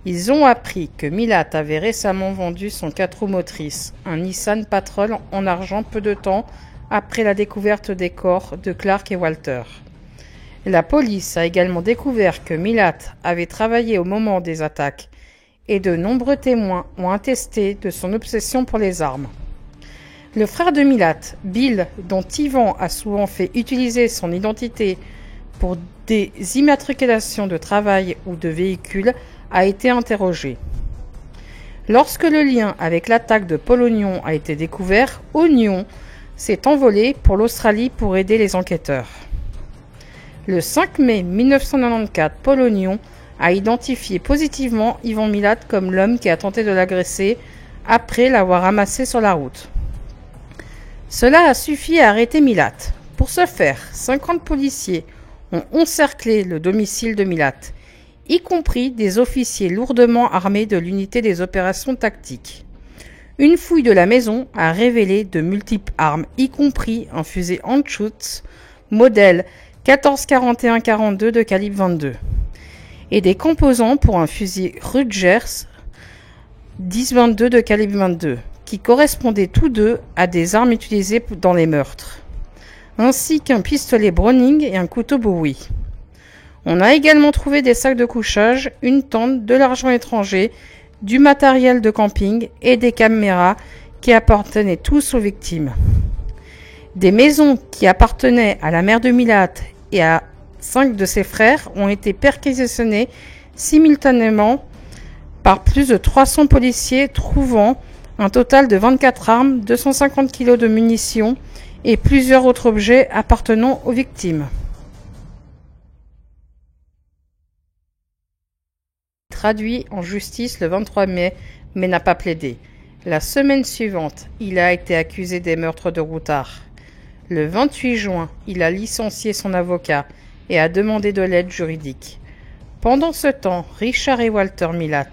Ils ont appris que Milat avait récemment vendu son 4 roues motrices, un Nissan Patrol en argent peu de temps après la découverte des corps de Clark et Walter. La police a également découvert que Milat avait travaillé au moment des attaques et de nombreux témoins ont attesté de son obsession pour les armes. Le frère de Milat, Bill, dont Ivan a souvent fait utiliser son identité pour des immatriculations de travail ou de véhicules, a été interrogé. Lorsque le lien avec l'attaque de Paul Ognon a été découvert, Ognon s'est envolé pour l'Australie pour aider les enquêteurs. Le 5 mai 1994, Polonion a identifié positivement Ivan Milat comme l'homme qui a tenté de l'agresser après l'avoir ramassé sur la route. Cela a suffi à arrêter Milat. Pour ce faire, 50 policiers ont encerclé le domicile de Milat, y compris des officiers lourdement armés de l'unité des opérations tactiques. Une fouille de la maison a révélé de multiples armes, y compris un fusil Anschutz modèle 14-41-42 de calibre 22 et des composants pour un fusil Rutgers 10-22 de calibre 22 qui correspondaient tous deux à des armes utilisées dans les meurtres, ainsi qu'un pistolet Browning et un couteau Bowie. On a également trouvé des sacs de couchage, une tente, de l'argent étranger, du matériel de camping et des caméras qui appartenaient tous aux victimes. Des maisons qui appartenaient à la mère de Milat et à 5 de ses frères ont été perquisitionnées simultanément par plus de 300 policiers, trouvant un total de 24 armes, 250 kg de munitions et plusieurs autres objets appartenant aux victimes. Traduit en justice le 23 mai, mais n'a pas plaidé. La semaine suivante, il a été accusé des meurtres de Routard. Le 28 juin, il a licencié son avocat et a demandé de l'aide juridique. Pendant ce temps, Richard et Walter Milat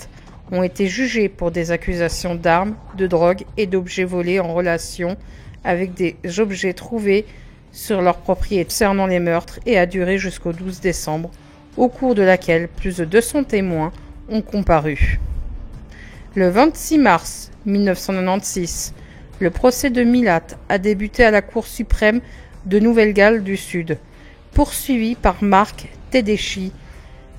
ont été jugés pour des accusations d'armes, de drogue et d'objets volés en relation avec des objets trouvés sur leur propriété concernant les meurtres et a duré jusqu'au 12 décembre, au cours de laquelle plus de 200 témoins ont comparu. Le 26 mars 1996, le procès de Milat a débuté à la Cour suprême de Nouvelle-Galles du Sud, poursuivi par Mark Tedeschi.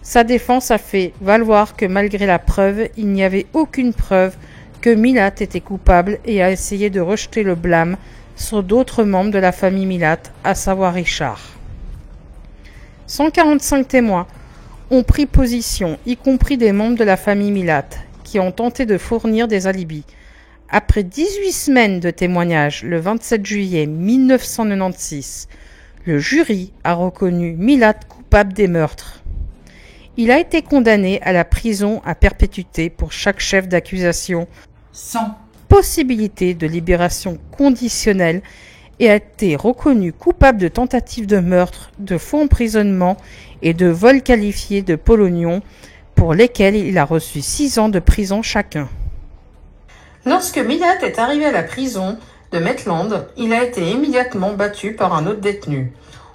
Sa défense a fait valoir que malgré la preuve, il n'y avait aucune preuve que Milat était coupable et a essayé de rejeter le blâme sur d'autres membres de la famille Milat, à savoir Richard. 145 témoins ont pris position, y compris des membres de la famille Milat, qui ont tenté de fournir des alibis. Après 18 semaines de témoignages, le 27 juillet 1996, le jury a reconnu Milat coupable des meurtres. Il a été condamné à la prison à perpétuité pour chaque chef d'accusation, sans possibilité de libération conditionnelle, et a été reconnu coupable de tentative de meurtre, de faux emprisonnement et de vol qualifié de polonion, pour lesquels il a reçu 6 ans de prison chacun. Lorsque Milat est arrivé à la prison de Maitland, il a été immédiatement battu par un autre détenu.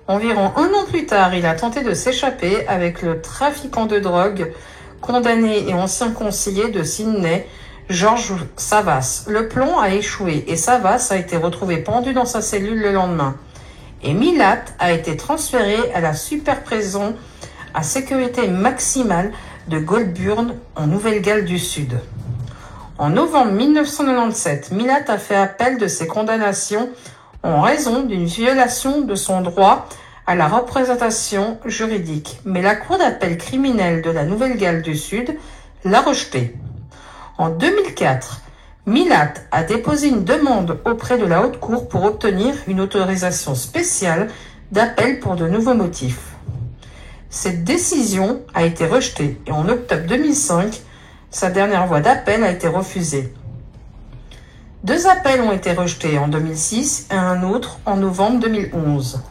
Environ un an plus tard, il a tenté de s'échapper avec le trafiquant de drogue, condamné et ancien conseiller de Sydney, George Savas. Le plan a échoué et Savas a été retrouvé pendu dans sa cellule le lendemain. Et Milat a été transféré à la super prison à sécurité maximale de Goulburn en Nouvelle-Galles du Sud. En novembre 1997, Milat a fait appel de ses condamnations en raison d'une violation de son droit à la représentation juridique, mais la Cour d'appel criminelle de la Nouvelle-Galles du Sud l'a rejeté. En 2004, Milat a déposé une demande auprès de la Haute Cour pour obtenir une autorisation spéciale d'appel pour de nouveaux motifs. Cette décision a été rejetée et en octobre 2005, sa dernière voie d'appel a été refusée. 2 appels ont été rejetés en 2006 et un autre en novembre 2011.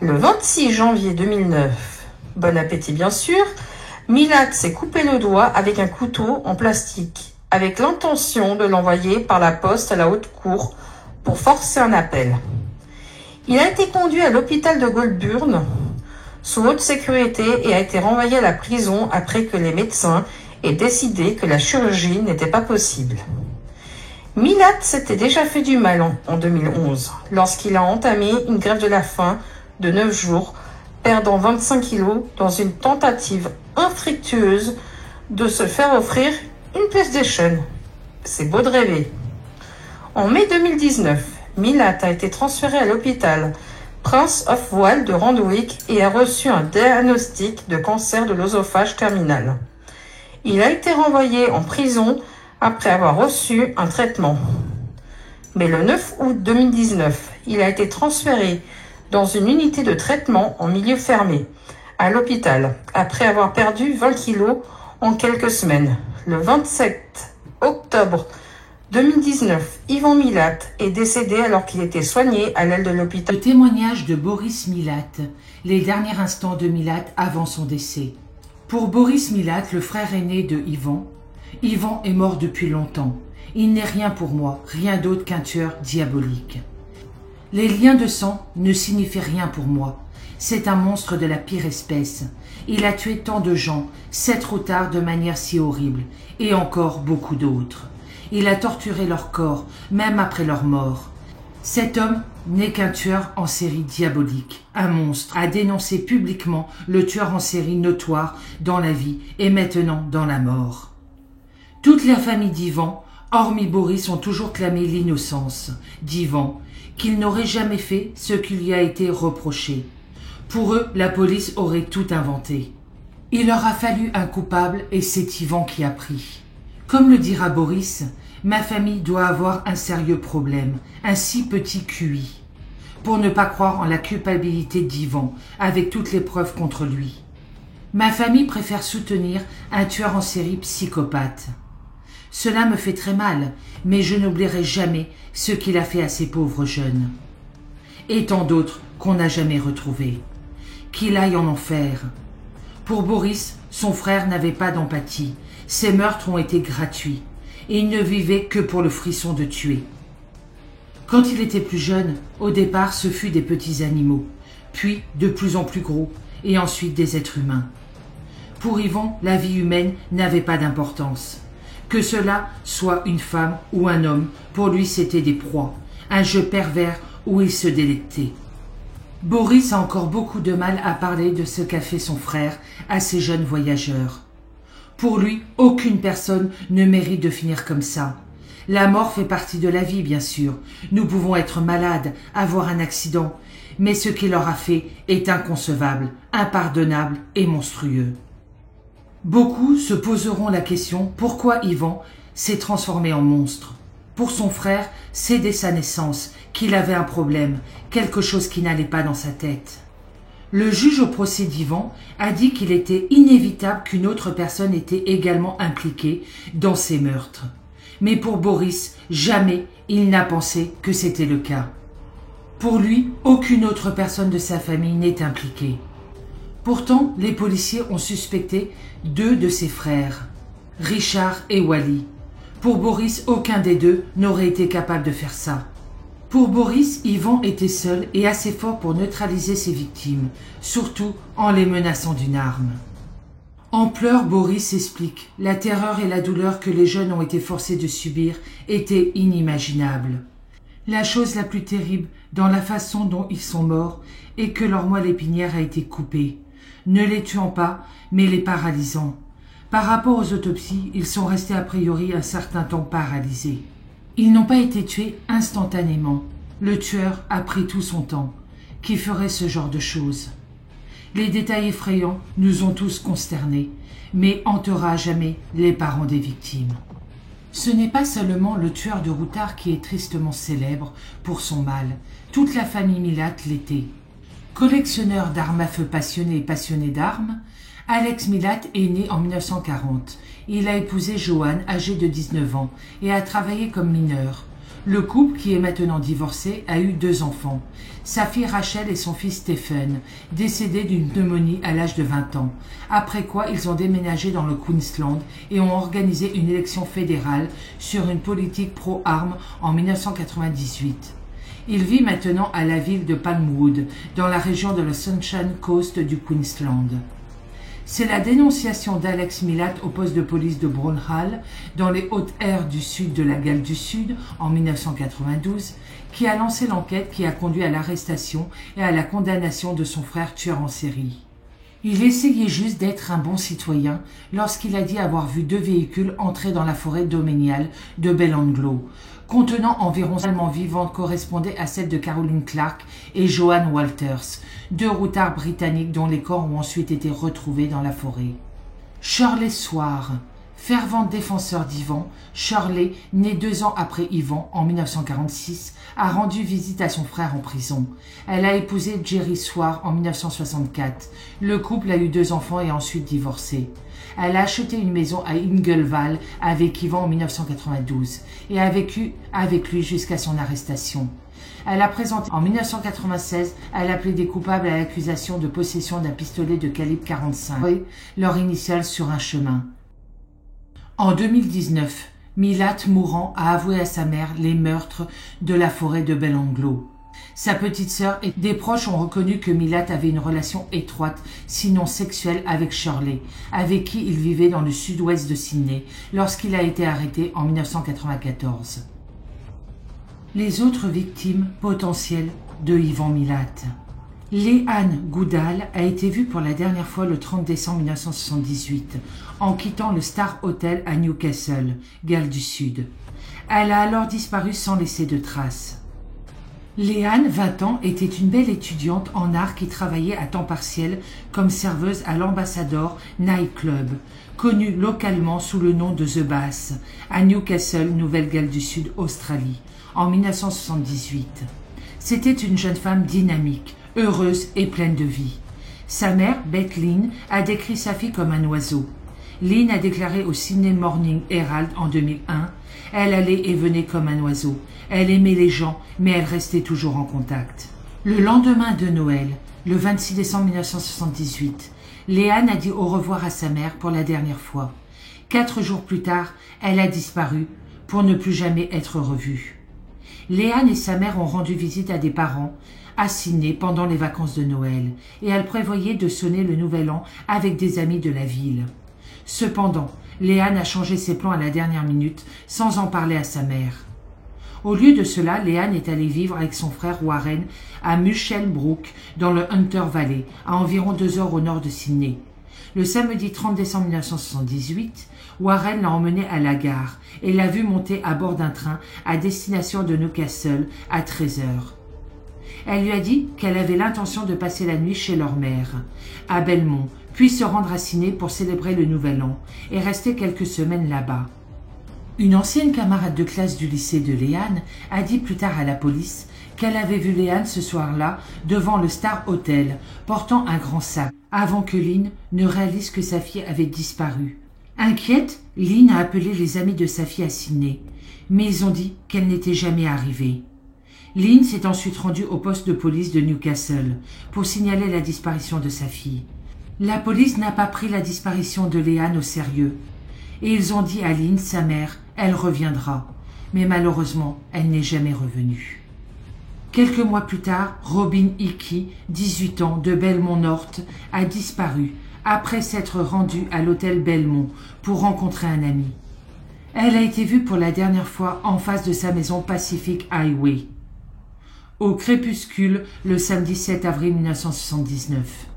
Le 26 janvier 2009, bon appétit bien sûr, Milat s'est coupé le doigt avec un couteau en plastique, avec l'intention de l'envoyer par la poste à la Haute Cour pour forcer un appel. Il a été conduit à l'hôpital de Goulburn sous haute sécurité et a été renvoyé à la prison après que les médecins aient décidé que la chirurgie n'était pas possible. Milat s'était déjà fait du mal en 2011 lorsqu'il a entamé une grève de la faim de 9 jours, perdant 25 kilos dans une tentative infructueuse de se faire offrir une PlayStation. C'est beau de rêver. En mai 2019, Milat a été transféré à l'hôpital Prince of Wales de Randwick et a reçu un diagnostic de cancer de l'œsophage terminal. Il a été renvoyé en prison après avoir reçu un traitement. Mais le 9 août 2019, il a été transféré dans une unité de traitement en milieu fermé, à l'hôpital, après avoir perdu 20 kilos en quelques semaines. Le 27 octobre 2019, Ivan Milat est décédé alors qu'il était soigné à l'aile de l'hôpital. Le témoignage de Boris Milat, les derniers instants de Milat avant son décès. Pour Boris Milat, le frère aîné de Ivan, Ivan est mort depuis longtemps. Il n'est rien pour moi, rien d'autre qu'un tueur diabolique. Les liens de sang ne signifient rien pour moi. C'est un monstre de la pire espèce. Il a tué tant de gens, 7 routards de manière si horrible, et encore beaucoup d'autres. Il a torturé leur corps, même après leur mort. Cet homme n'est qu'un tueur en série diabolique, un monstre, a dénoncé publiquement le tueur en série notoire dans la vie et maintenant dans la mort. Toute la famille d'Ivan, hormis Boris, ont toujours clamé l'innocence d'Ivan, qu'il n'aurait jamais fait ce qui lui a été reproché. Pour eux, la police aurait tout inventé. Il leur a fallu un coupable et c'est Ivan qui a pris. Comme le dira Boris, ma famille doit avoir un sérieux problème, un si petit QI, pour ne pas croire en la culpabilité d'Ivan, avec toutes les preuves contre lui. Ma famille préfère soutenir un tueur en série psychopathe. Cela me fait très mal, mais je n'oublierai jamais ce qu'il a fait à ces pauvres jeunes. Et tant d'autres qu'on n'a jamais retrouvés. Qu'il aille en enfer. Pour Boris, son frère n'avait pas d'empathie. Ses meurtres ont été gratuits. Et il ne vivait que pour le frisson de tuer. Quand il était plus jeune, au départ, ce fut des petits animaux, puis de plus en plus gros, et ensuite des êtres humains. Pour Ivan, la vie humaine n'avait pas d'importance. Que cela soit une femme ou un homme, pour lui c'était des proies, un jeu pervers où il se délectait. Boris a encore beaucoup de mal à parler de ce qu'a fait son frère à ces jeunes voyageurs. Pour lui, aucune personne ne mérite de finir comme ça. La mort fait partie de la vie, bien sûr. Nous pouvons être malades, avoir un accident, mais ce qu'il leur a fait est inconcevable, impardonnable et monstrueux. Beaucoup se poseront la question pourquoi Ivan s'est transformé en monstre. Pour son frère, c'est dès sa naissance qu'il avait un problème, quelque chose qui n'allait pas dans sa tête. Le juge au procès d'Ivan a dit qu'il était inévitable qu'une autre personne était également impliquée dans ces meurtres. Mais pour Boris, jamais il n'a pensé que c'était le cas. Pour lui, aucune autre personne de sa famille n'est impliquée. Pourtant, les policiers ont suspecté 2 de ses frères, Richard et Wally. Pour Boris, aucun des 2 n'aurait été capable de faire ça. Pour Boris, Ivan était seul et assez fort pour neutraliser ses victimes, surtout en les menaçant d'une arme. En pleurs, Boris explique « La terreur et la douleur que les jeunes ont été forcés de subir étaient inimaginables. La chose la plus terrible dans la façon dont ils sont morts est que leur moelle épinière a été coupée, ne les tuant pas, mais les paralysant. Par rapport aux autopsies, ils sont restés a priori un certain temps paralysés. Ils n'ont pas été tués instantanément. Le tueur a pris tout son temps. Qui ferait ce genre de choses? Les détails effrayants nous ont tous consternés, mais hantera à jamais les parents des victimes. Ce n'est pas seulement le tueur de routards qui est tristement célèbre pour son mal. Toute la famille Milat l'était. Collectionneur d'armes à feu passionné et passionné d'armes, Alex Milat est né en 1940. Il a épousé Joanne, âgée de 19 ans, et a travaillé comme mineur. Le couple, qui est maintenant divorcé, a eu 2 enfants. Sa fille Rachel et son fils Stephen, décédés d'une pneumonie à l'âge de 20 ans. Après quoi, ils ont déménagé dans le Queensland et ont organisé une élection fédérale sur une politique pro-armes en 1998. Il vit maintenant à la ville de Palmwood, dans la région de la Sunshine Coast du Queensland. C'est la dénonciation d'Alex Milat au poste de police de Brown Hall, dans les hautes aires du sud de la Galles du Sud, en 1992, qui a lancé l'enquête qui a conduit à l'arrestation et à la condamnation de son frère tueur en série. Il essayait juste d'être un bon citoyen lorsqu'il a dit avoir vu 2 véhicules entrer dans la forêt domaniale de Belanglo, contenant environ allemands vivantes correspondaient à celles de Caroline Clark et Joanne Walters, 2 routards britanniques dont les corps ont ensuite été retrouvés dans la forêt. Shirley Soir, Fervente défenseur d'Ivan, Shirley, née 2 ans après Ivan, en 1946, a rendu visite à son frère en prison. Elle a épousé Jerry Swar en 1964. Le couple a eu 2 enfants et a ensuite divorcé. Elle a acheté une maison à Ingleval avec Ivan en 1992 et a vécu avec lui jusqu'à son arrestation. Elle a présenté en 1996, elle a plaidé coupable à l'accusation de possession d'un pistolet de calibre 45, leur initiale sur un chemin. En 2019, Milat Mourant a avoué à sa mère les meurtres de la forêt de Belanglo. Sa petite sœur et des proches ont reconnu que Milat avait une relation étroite, sinon sexuelle, avec Shirley, avec qui il vivait dans le sud-ouest de Sydney, lorsqu'il a été arrêté en 1994. Les autres victimes potentielles de Ivan Milat. Leanne Goodall a été vue pour la dernière fois le 30 décembre 1978 en quittant le Star Hotel à Newcastle, Galles du Sud. Elle a alors disparu sans laisser de traces. Leanne, 20 ans, était une belle étudiante en art qui travaillait à temps partiel comme serveuse à l'Ambassador Night Club, connu localement sous le nom de The Bass, à Newcastle, Nouvelle-Galles du Sud, Australie, en 1978. C'était une jeune femme dynamique, heureuse et pleine de vie. Sa mère, Beth Lynn, a décrit sa fille comme un oiseau. Lynn a déclaré au Sydney Morning Herald en 2001 « Elle allait et venait comme un oiseau. Elle aimait les gens, mais elle restait toujours en contact. » Le lendemain de Noël, le 26 décembre 1978, Leanne a dit au revoir à sa mère pour la dernière fois. 4 jours plus tard, elle a disparu pour ne plus jamais être revue. Leanne et sa mère ont rendu visite à des parents à Sydney pendant les vacances de Noël et elle prévoyait de sonner le nouvel an avec des amis de la ville. Cependant, Leanne a changé ses plans à la dernière minute sans en parler à sa mère. Au lieu de cela, Leanne est allée vivre avec son frère Warren à Muswellbrook dans le Hunter Valley, à environ 2 heures au nord de Sydney. Le samedi 30 décembre 1978, Warren l'a emmenée à la gare et l'a vue monter à bord d'un train à destination de Newcastle à 13 heures. Elle lui a dit qu'elle avait l'intention de passer la nuit chez leur mère, à Belmont, puis se rendre à Sydney pour célébrer le Nouvel An et rester quelques semaines là-bas. Une ancienne camarade de classe du lycée de Leanne a dit plus tard à la police qu'elle avait vu Leanne ce soir-là devant le Star Hotel, portant un grand sac, avant que Lynn ne réalise que sa fille avait disparu. Inquiète, Lynn a appelé les amis de sa fille à Sydney, mais ils ont dit qu'elle n'était jamais arrivée. Lynn s'est ensuite rendue au poste de police de Newcastle pour signaler la disparition de sa fille. La police n'a pas pris la disparition de Leanne au sérieux, et ils ont dit à Lynn, sa mère, elle reviendra, mais malheureusement, elle n'est jamais revenue. Quelques mois plus tard, Robin Hickey, 18 ans, de Belmont North, a disparu après s'être rendue à l'hôtel Belmont pour rencontrer un ami. Elle a été vue pour la dernière fois en face de sa maison Pacific Highway, au crépuscule, le samedi 7 avril 1979.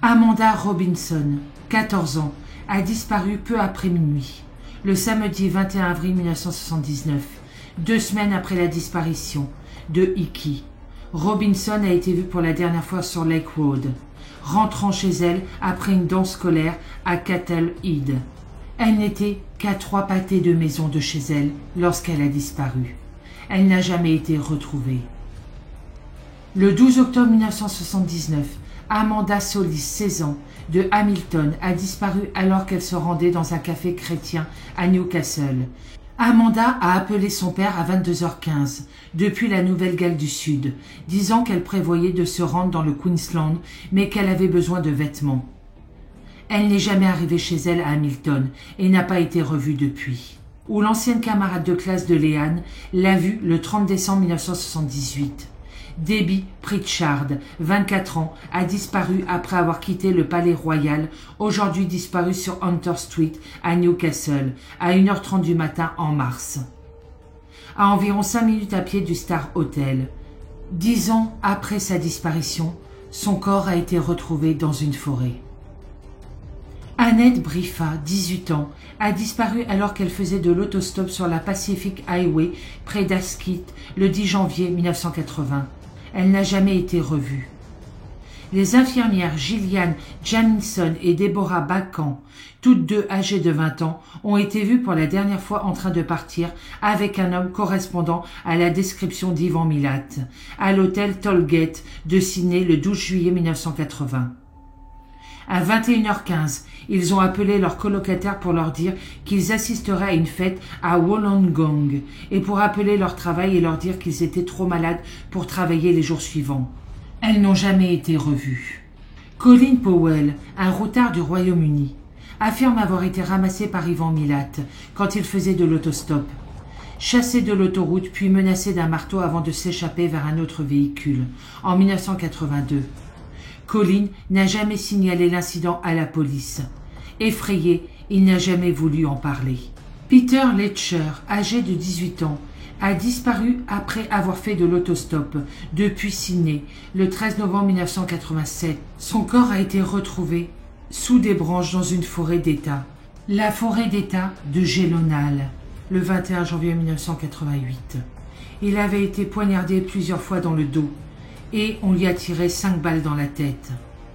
Amanda Robinson, 14 ans, a disparu peu après minuit, le samedi 21 avril 1979, 2 semaines après la disparition de Hickey. Robinson a été vue pour la dernière fois sur Lake Road, rentrant chez elle après une danse scolaire à Cattle Head. Elle n'était qu'à 3 pâtés de maison de chez elle lorsqu'elle a disparu. Elle n'a jamais été retrouvée. Le 12 octobre 1979, Amanda Solis, 16 ans, de Hamilton, a disparu alors qu'elle se rendait dans un café chrétien à Newcastle. Amanda a appelé son père à 22h15, depuis la Nouvelle-Galles du Sud, disant qu'elle prévoyait de se rendre dans le Queensland, mais qu'elle avait besoin de vêtements. Elle n'est jamais arrivée chez elle à Hamilton et n'a pas été revue depuis. Où l'ancienne camarade de classe de Leanne l'a vue le 30 décembre 1978. Debbie Pritchard, 24 ans, a disparu après avoir quitté le Palais Royal, aujourd'hui disparu sur Hunter Street à Newcastle, à 1h30 du matin en mars. À environ 5 minutes à pied du Star Hotel. 10 ans après sa disparition, son corps a été retrouvé dans une forêt. Annette Briffa, 18 ans, a disparu alors qu'elle faisait de l'autostop sur la Pacific Highway près d'Asquith le 10 janvier 1980. Elle n'a jamais été revue. Les infirmières Gillian Jamison et Deborah Bacon, toutes deux âgées de 20 ans, ont été vues pour la dernière fois en train de partir avec un homme correspondant à la description d'Ivan Milat, à l'hôtel Tollgate de Sydney le 12 juillet 1980. À 21h15, ils ont appelé leurs colocataires pour leur dire qu'ils assisteraient à une fête à Wollongong et pour appeler leur travail et leur dire qu'ils étaient trop malades pour travailler les jours suivants. Elles n'ont jamais été revues. Colin Powell, un routard du Royaume-Uni, affirme avoir été ramassé par Ivan Milat quand il faisait de l'autostop, chassé de l'autoroute puis menacé d'un marteau avant de s'échapper vers un autre véhicule, en 1982. Colin n'a jamais signalé l'incident à la police. Effrayé, il n'a jamais voulu en parler. Peter Letcher, âgé de 18 ans, a disparu après avoir fait de l'autostop depuis Sydney le 13 novembre 1987. Son corps a été retrouvé sous des branches dans une forêt d'État, la forêt d'État de Gelonal, le 21 janvier 1988. Il avait été poignardé plusieurs fois dans le dos et on lui a tiré 5 balles dans la tête.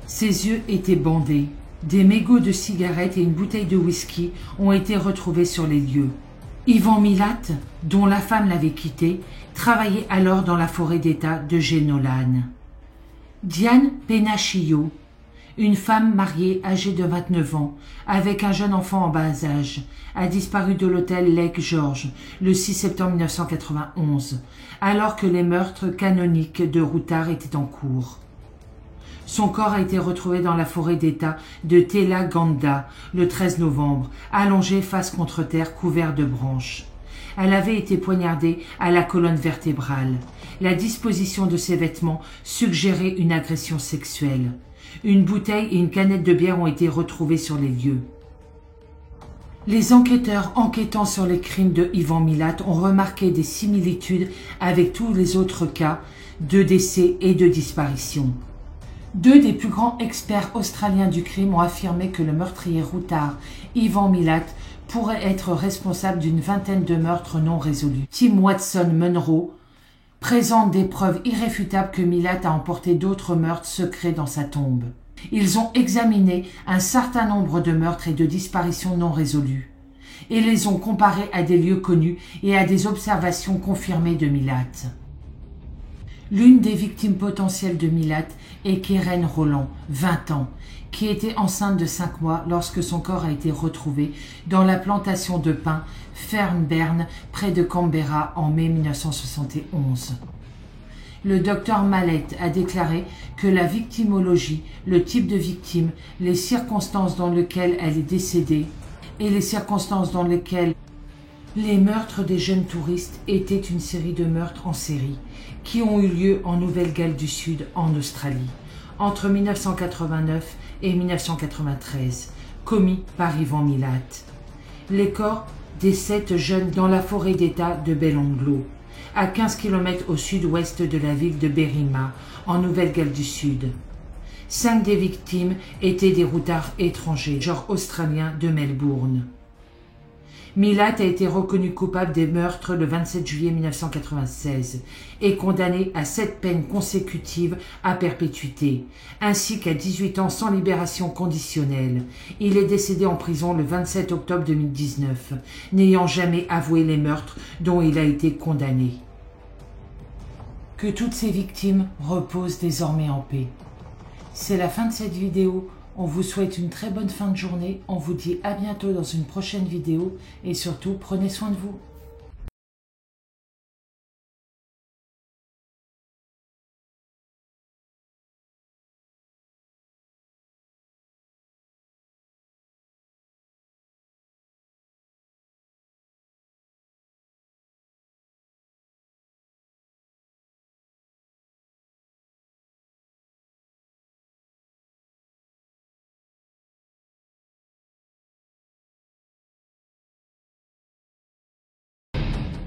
Ses yeux étaient bandés. Des mégots de cigarettes et une bouteille de whisky ont été retrouvés sur les lieux. Ivan Milat, dont la femme l'avait quitté, travaillait alors dans la forêt d'État de Genolan. Diane Penachillo, une femme mariée âgée de 29 ans, avec un jeune enfant en bas âge, a disparu de l'hôtel Lake George le 6 septembre 1991, alors que les meurtres canoniques de Routard étaient en cours. Son corps a été retrouvé dans la forêt d'État de Telaganda le 13 novembre, allongé face contre terre, couvert de branches. Elle avait été poignardée à la colonne vertébrale. La disposition de ses vêtements suggérait une agression sexuelle. Une bouteille et une canette de bière ont été retrouvées sur les lieux. Les enquêteurs enquêtant sur les crimes de Ivan Milat ont remarqué des similitudes avec tous les autres cas de décès et de disparition. 2 des plus grands experts australiens du crime ont affirmé que le meurtrier routard Ivan Milat pourrait être responsable d'une vingtaine de meurtres non résolus. Tim Watson Munro présente des preuves irréfutables que Milat a emporté d'autres meurtres secrets dans sa tombe. Ils ont examiné un certain nombre de meurtres et de disparitions non résolues et les ont comparés à des lieux connus et à des observations confirmées de Milat. L'une des victimes potentielles de Milat est Keren Roland, 20 ans, qui était enceinte de 5 mois lorsque son corps a été retrouvé dans la plantation de pin Fernburn près de Canberra en mai 1971. Le docteur Mallet a déclaré que la victimologie, le type de victime, les circonstances dans lesquelles elle est décédée et les circonstances dans lesquelles les meurtres des jeunes touristes étaient une série de meurtres en série qui ont eu lieu en Nouvelle-Galles du Sud, en Australie, entre 1989 et 1993, commis par Ivan Milat. Les corps des 7 jeunes dans la forêt d'État de Belanglo, à 15 km au sud-ouest de la ville de Berrima, en Nouvelle-Galles du Sud. 5 des victimes étaient des routards étrangers, genre australiens de Melbourne. Milat a été reconnu coupable des meurtres le 27 juillet 1996 et condamné à 7 peines consécutives à perpétuité, ainsi qu'à 18 ans sans libération conditionnelle. Il est décédé en prison le 27 octobre 2019, n'ayant jamais avoué les meurtres dont il a été condamné. Que toutes ces victimes reposent désormais en paix. C'est la fin de cette vidéo. On vous souhaite une très bonne fin de journée. On vous dit à bientôt dans une prochaine vidéo et surtout prenez soin de vous.